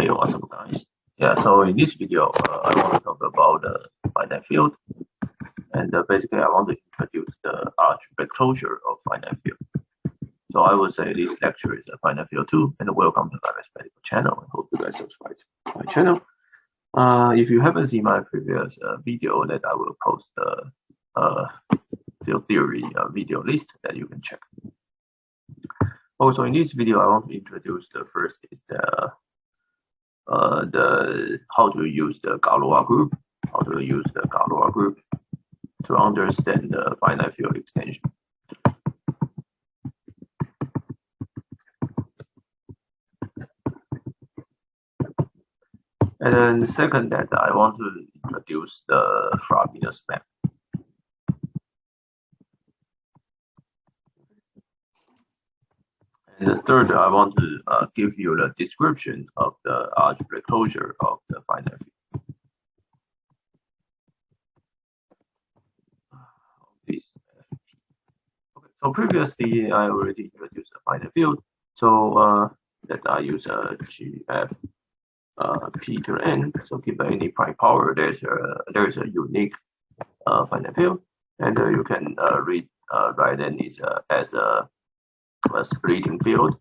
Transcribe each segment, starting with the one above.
Hey, what's up, guys? Yeah, so in this video, I want to talk about the finite field, and basically, I want to introduce the algebraic closure of finite field. So I would say this lecture is a finite field 2, and welcome to my mathematical channel. I hope you guys subscribe to my channel. If you haven't seen my previous video, that I will post the field theory video list that you can check. Also, in this video, I want to introduce the first is the how to use the Galois group, to understand the finite field extension. And then the second that I want to introduce the Frobenius map. And the third, I want to give you the description of the algebraic closure of the finite field. Okay, so previously I already introduced the finite field. So that I use GF P to the n. So given any prime power, there's a unique finite field, and you can write it as a splitting field.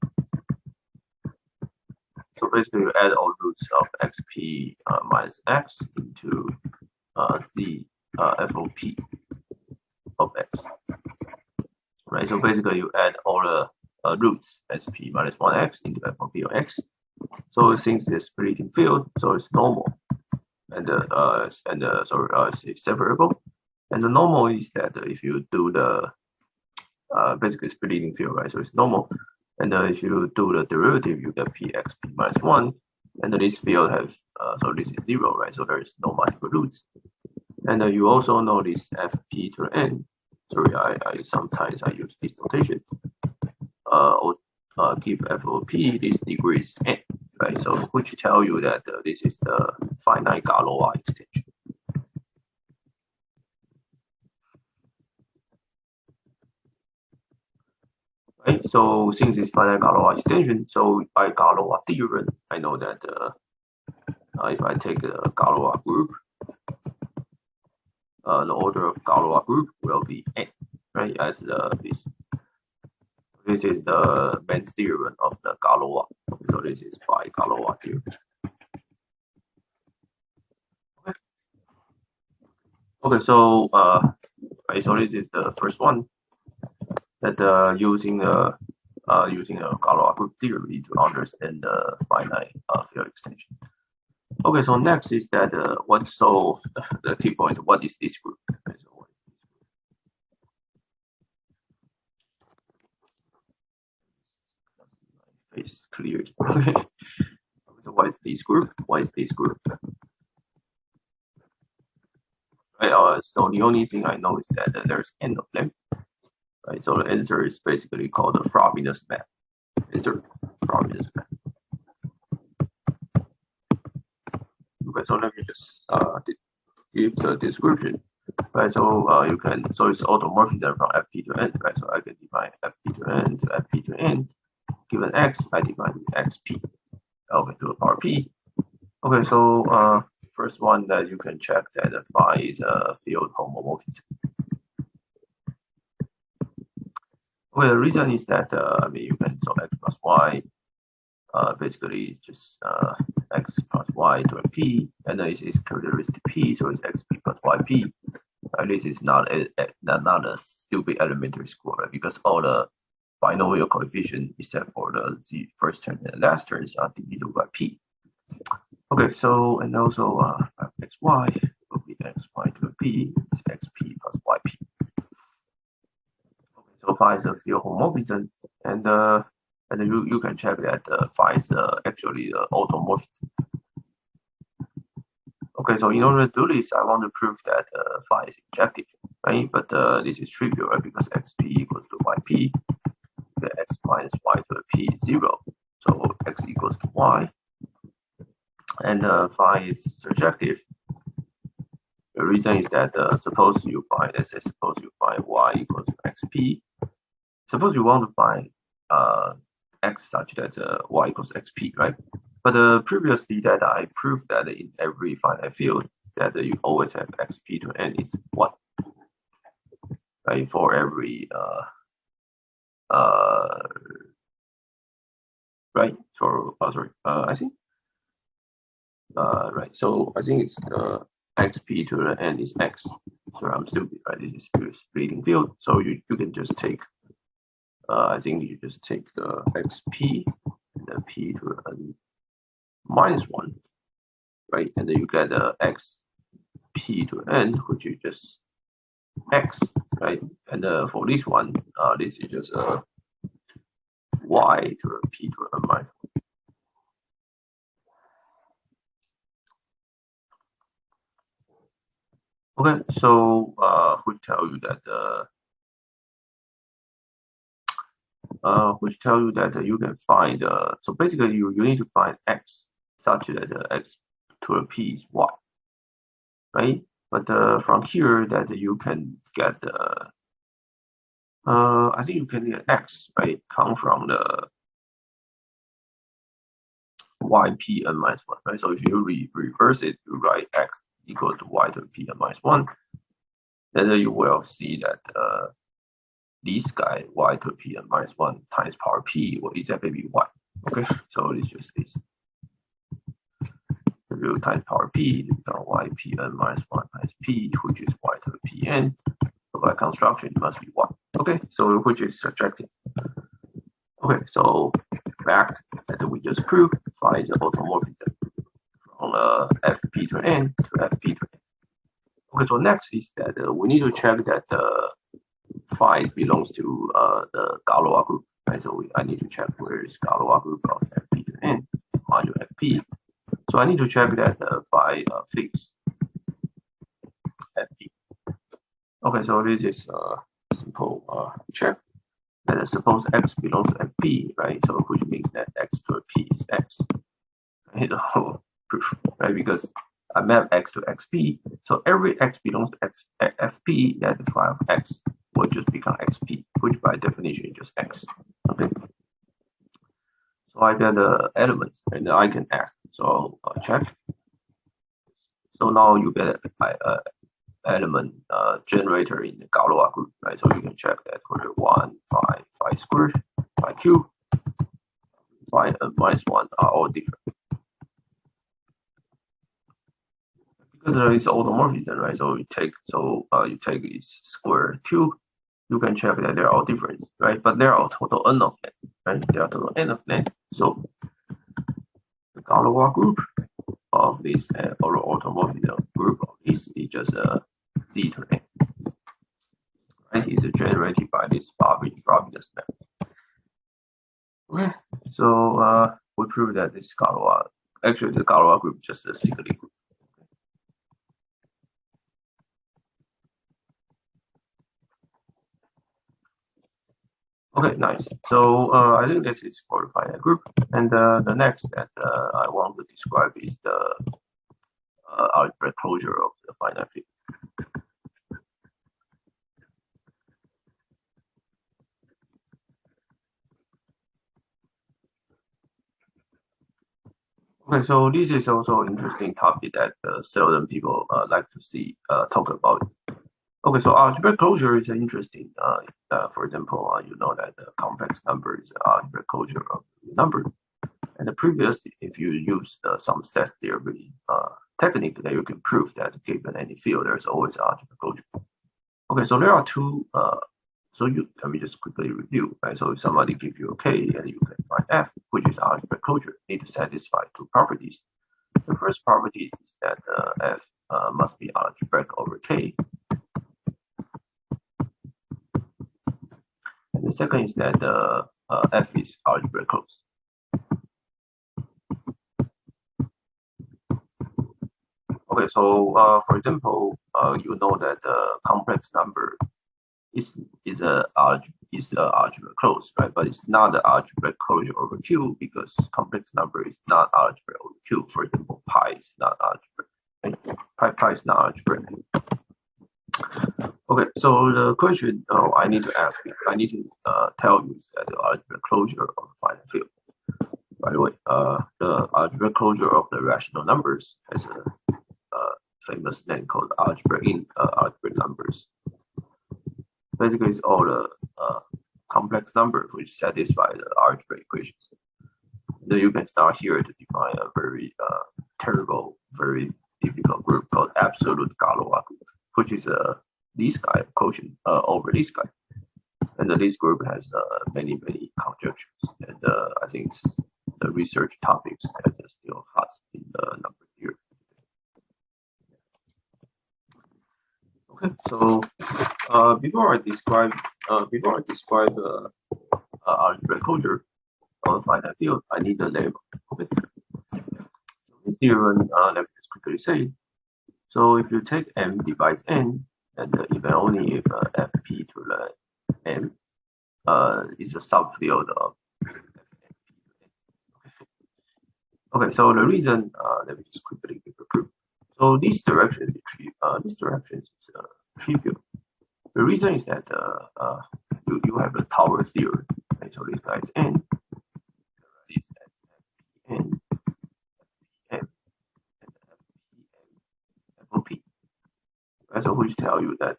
So basically, you add all roots of xp minus x into the FOP of x. Right. So basically, you add all the roots sp minus 1x into FOP of x. So since it's splitting field, so it's normal, and it's separable. And the normal is that if you do the basically splitting field, right? So it's normal. And if you do the derivative, you get pxp minus 1. And this field has, so this is 0, right? So there is no multiple roots. And you also know this fp to the n. Sorry, I sometimes use this notation. Give FOP this degree is n, right? So which tell you that this is the finite Galois extension. Right, so since it's finite Galois extension, so by Galois theorem, I know that if I take the Galois group, the order of Galois group will be n, right? As this is the main theorem of the Galois. So this is by Galois theorem. Okay, so right, so this is the first one. That using a Galois group theory to understand the finite field extension. Okay, so next is that the key point. What is this group? Okay, so what is this? Face cleared. Okay. So what is this group? What is this group? Right. So the only thing I know is that there's n of them. Right, so the answer is basically called the Frobenius map. Frobenius map. Okay, so let me just give the description. Right, so you can, so it's automorphism from fp to n. Right, so I can define fp to n to fp to n. Given x, I define xp. Okay, to the power p. Okay, so first one that you can check that phi is a field homomorphism. Well, the reason is that I mean, you can solve x plus y, basically just x plus y to a p, and then it's characteristic p, so it's xp plus yp. This is not a stupid elementary school, right? Because all the binomial coefficient except for the first term and last terms are divisible by p. Okay, so and also xy will be xy to a p, is xp plus yp. So phi is a field homomorphism, and you can check that phi is actually automorphism. Okay, so in order to do this, I want to prove that phi is injective, right? But this is trivial, right? Because xp equals to yp, the x minus y to the p is 0, so x equals to y, and phi is surjective. The reason is that suppose you find y equals to xp. Suppose you want to find x such that y equals xp, right? But previously that I proved that in every finite field that you always have xp to n is 1, right? For every right? So sorry, I think right. So I think it's xp to the n is x. So I'm stupid, right? This is splitting field. So you can just take I think you just take the xp and the p to the n minus 1, right? And then you get the x p to n, which is just x, right? And for this one, this is just y to the p to the n minus 1. Okay, so which tell you that you can find so basically you need to find x such that x to the p is y, right? But from here that you can get I think you can get x, right? Come from the yp n minus 1, right? So if you reverse it, you write x equal to y to the p n minus 1, then you will see that this guy y to the p n minus 1 times power p will exactly be y. Okay, so it's just this. If you times power p, you become y p n minus 1 times p, which is y to the p n. So by construction, it must be 1. Okay, so which is subjective. Okay, so fact that we just proved phi is automorphism from fp to n to fp to n. Okay, so next is that we need to check that phi belongs to the Galois group. Right, so I need to check where is Galois group of fp to n modulo fp. So I need to check that phi fix fp. Okay, so this is a simple check. And suppose x belongs to fp, right? So which means that x to p is x. Right? The whole proof, right? Because I map x to xp, so every x belongs to fp, that the phi of x will just become xp, which by definition is just x. Okay. So I get the elements, and I can ask. So check. So now you get a element generator in the Galois group, right? So you can check that whether 1, phi squared, phi cubed, phi n minus 1 are all different. Because there is automorphism, right? So you take its square cube, you can check that they're all different, right? But there are total n of them, right? There are total n of them. So the Galois group of this automorphism group of this is just z to n. Right? Is generated by this Frobenius map. Okay, so we prove that this Galois, actually the Galois group is just a cyclic group. Okay, nice. So I think this is for the finite group, and the next that I want to describe is the algebraic closure of the finite field. Okay, so this is also an interesting topic that seldom people like to see talk about. Okay, so algebraic closure is interesting. For example, you know that the complex number is algebraic closure of the number. And previously, if you use some set theory technique, then you can prove that given any field, there's always algebraic closure. Okay, so there are two. So let me just quickly review. Right, so if somebody gives you a k, and you can find f, which is algebraic closure, you need to satisfy two properties. The first property is that f must be algebraic over k. And the second is that f is algebraic closed. Okay, so for example, you know that the complex number is a algebraic closed, right? But it's not the algebraic closure over Q because complex number is not algebraic over Q. For example, pi is not algebraic. Pi is not algebraic. Okay, so the question I need to ask you, I need to tell you is that the algebraic closure of the finite field. By the way, the algebraic closure of the rational numbers has a famous name called algebraic numbers. Basically, it's all the complex numbers which satisfy the algebraic equations. Then you can start here to define a very terrible, very difficult group called absolute Galois group, which is this guy quotient over this guy. And this group has many conjunctions, and I think it's the research topics that are still hot in the number theory. Okay, so before I describe algebraic closure of a finite field, I need a label. Okay, so this theorem, let me just quickly say. So if you take m divides n, and if and only if fp to the m is a subfield of okay, so the reason, let me just quickly give a proof. So this direction is trivial. The reason is that you have a tower theorem. Okay, so this guy is n, this n, fpm, and fpm, FOP. So which tell you that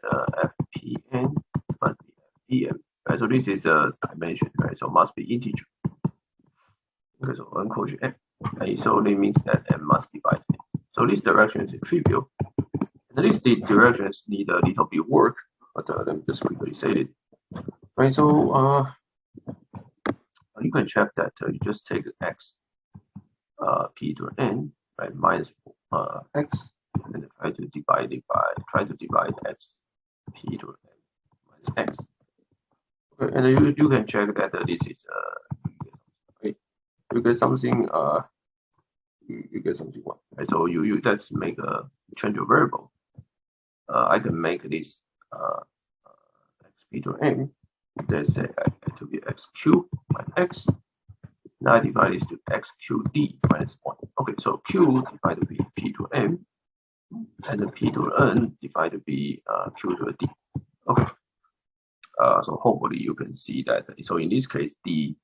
fpn must be fpm. Right, so this is a dimension, right? So must be integer. Okay, so n quotient n. Okay, so it means that m must divide n. So this direction is trivial. And these directions need a little bit work, but let me just quickly say it. Right, so you can check that you just take x p to n, right, minus x, and try to divide x p to n minus x. Okay, and you can check that this is okay. You get something you get something one. Right? So you let's make a change of variable. I can make this xp to n. Let's say to be x cubed minus x. Now I divide this to x cubed d minus 1. Okay, so q divided by p to n, and the p to n divided by q to d. Okay. So hopefully you can see that. So in this case, d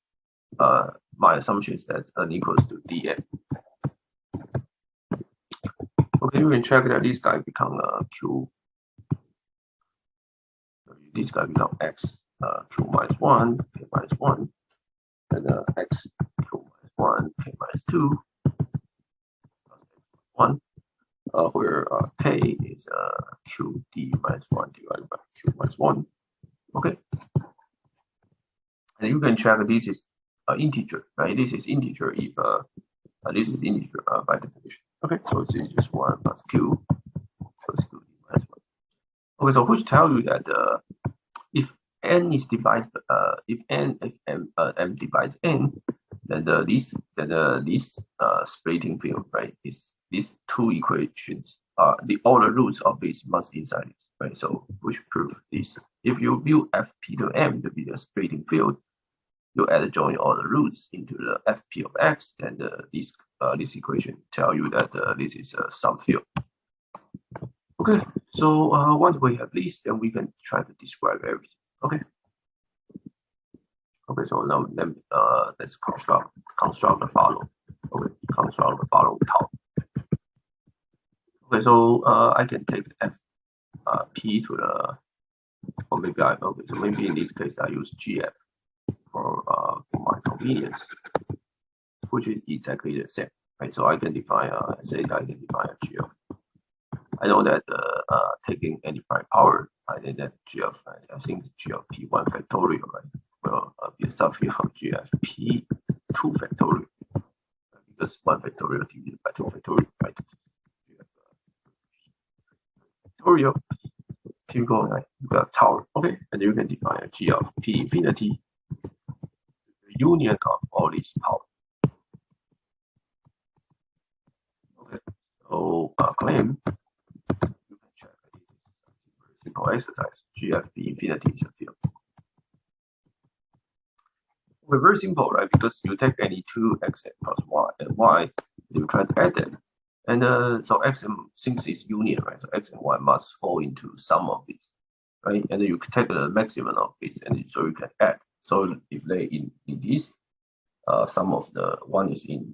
my assumption is that n equals to dn. Okay, you can check that this guy become q. This guy become x q minus 1, k minus 1, and x q minus 1, k minus 2, plus 1, where k is q d minus 1 divided by q minus 1. Okay, and you can check this is integer, right? This is integer if this is integer by definition. Okay, so it's just 1 plus q plus q d minus 1. Okay, so which tell you that if n is divided, if m divides n, then this splitting field, right, is these two equations all the roots of this must inside this, right? So which prove this. If you view fp to m to be the splitting field, you add join all the roots into the fp of x, and this equation tell you that this is a subfield. Okay, so once we have this, then we can try to describe everything. Okay. Okay, so now let's construct the following. Okay, construct the following top. Okay, so I can take f p to the, or maybe so maybe in this case I use gf for my convenience, which is exactly the same, right? So I can define say I can define a gf. I know that taking any prime power, I think that gf, I think gf p1 factorial, right, will be a subfield of gf p2 factorial, because 1 factorial divided by 2 factorial, right? Factorial, typical, right? You got tower, okay, and you can define a g of p infinity, the union of all these power. Okay, so claim. Simple exercise. GFP infinity is a field. We're very simple, right? Because you take any two x plus y and y, you try to add them, and so x and since it's union, right? So x and y must fall into some of these, right? And then you can take the maximum of this, and so you can add. So if they in this, some of the one is in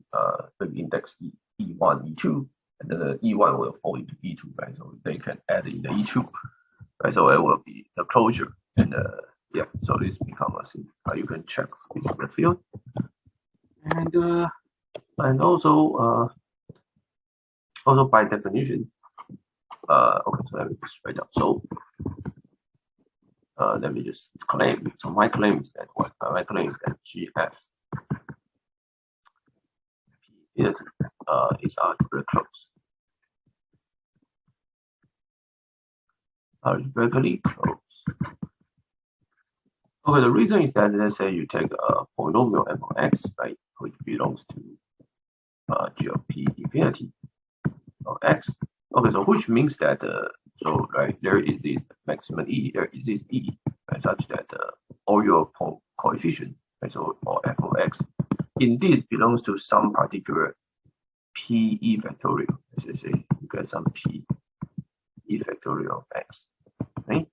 maybe index E1, E2, and then the E1 will fall into E2, right? So they can add in the E2, right? So it will be the closure, and yeah, so this become a thing. You can check this is the field, and also by definition, okay, so let me just write down. So let me just claim. So my claim is that what? My claim is that GF is algebraically closed. Algebraically closed. Okay, the reason is that let's say you take a polynomial f of x, right, which belongs to g of p infinity of x. Okay, so which means that so right there is this maximum e, there is this e, right, such that all your coefficient, right, so or f of x, indeed belongs to some particular p e factorial. Let's say you get some p e factorial of x, right?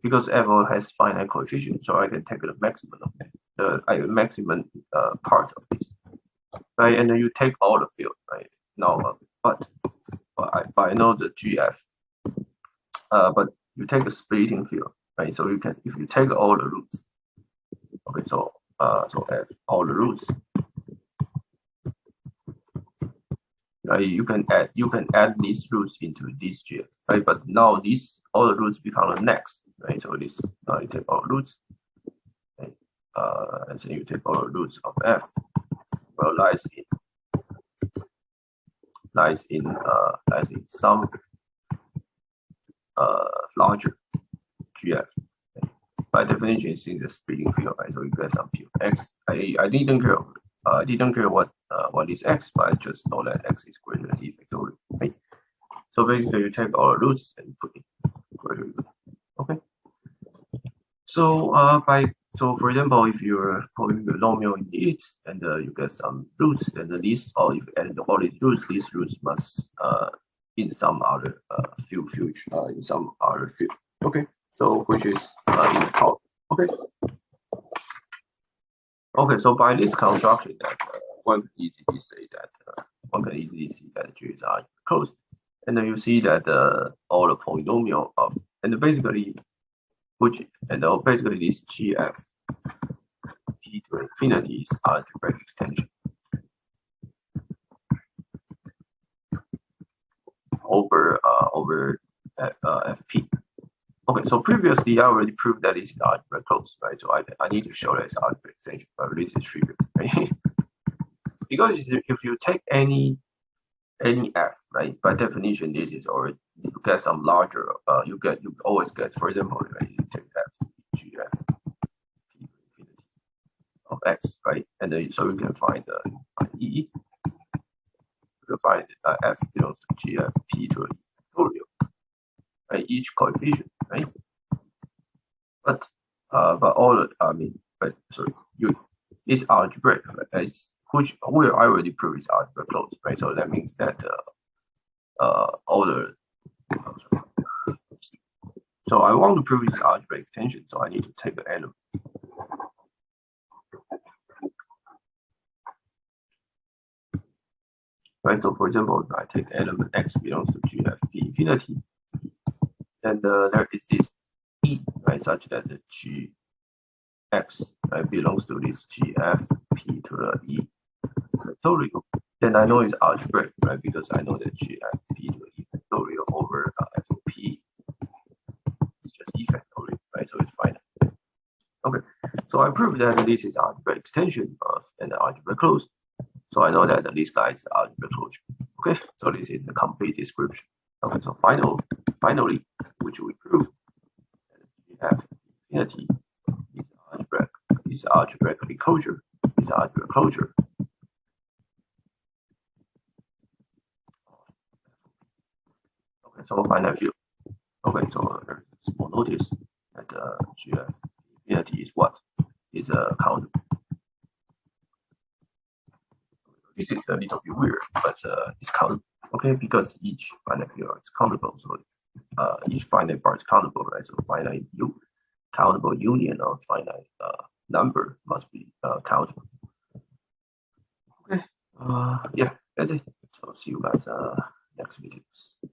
Because f has finite coefficient, so I can take the maximum of it, the maximum part of this, right? And then you take all the field, right? Now, but I know the GF, but you take a splitting field, right? So you can, if you take all the roots, okay, so so f all the roots, right? You can add these roots into this GF, right? But now these all the roots become the next, right? So this you take all the roots, right? And so you take all the roots of f, well, lies in some larger GF. Okay? By definition, it's in the splitting field, right? So you get some p of x. I didn't care. I didn't care what is x, but I just know that x is greater than e factorial, right? So basically, you take all the roots and put it greater than. Okay. So so for example, if you're polynomial indeed, and you get some roots, then these, or if you add all these roots must in some other field, in some other field. Okay, so which is in the top. Okay. Okay, so by this construction, that one can easily say that G is closed, and then you see that all the polynomial of, and basically basically this GF p to infinity is algebraic extension over FP. Okay, so previously I already proved that it's algebraic closed, right? So I need to show that it's algebraic extension, but this is trivial, right? Because if you take any f, right, by definition this is already, you get some larger, you always get, for example, right, you take f GF p to infinity of x, right, and then so you can find e. You can find f belongs to GF p to factorial, right, each coefficient, right? But all, I mean, but sorry, it's algebraic, right? Which I already proved is algebraic closed, right? So that means that all the so I want to prove it's algebraic extension, so I need to take an element. Right, so for example, I take element x belongs to GF p infinity, and there is this e, right, such that the gx, right, belongs to this GF p to the e factorial. Then I know it's algebraic, right, because I know that GF p to the e factorial over f of p is just e factorial, right? So it's finite. Okay, so I proved that this is algebraic extension of an algebraic closed. So I know that this guy is algebraic closure. Okay, so this is a complete description. Okay, so finally, which we prove, we have infinity is algebraically closure. Is algebraic closure. Okay, so finite field. Okay, so there's a small notice that GF infinity is what? Is countable. This is a little bit weird, but it's countable. Okay, because each finite field is countable, so each finite part is countable, right? So countable union of finite number must be countable. Yeah, that's it. So see you guys next videos.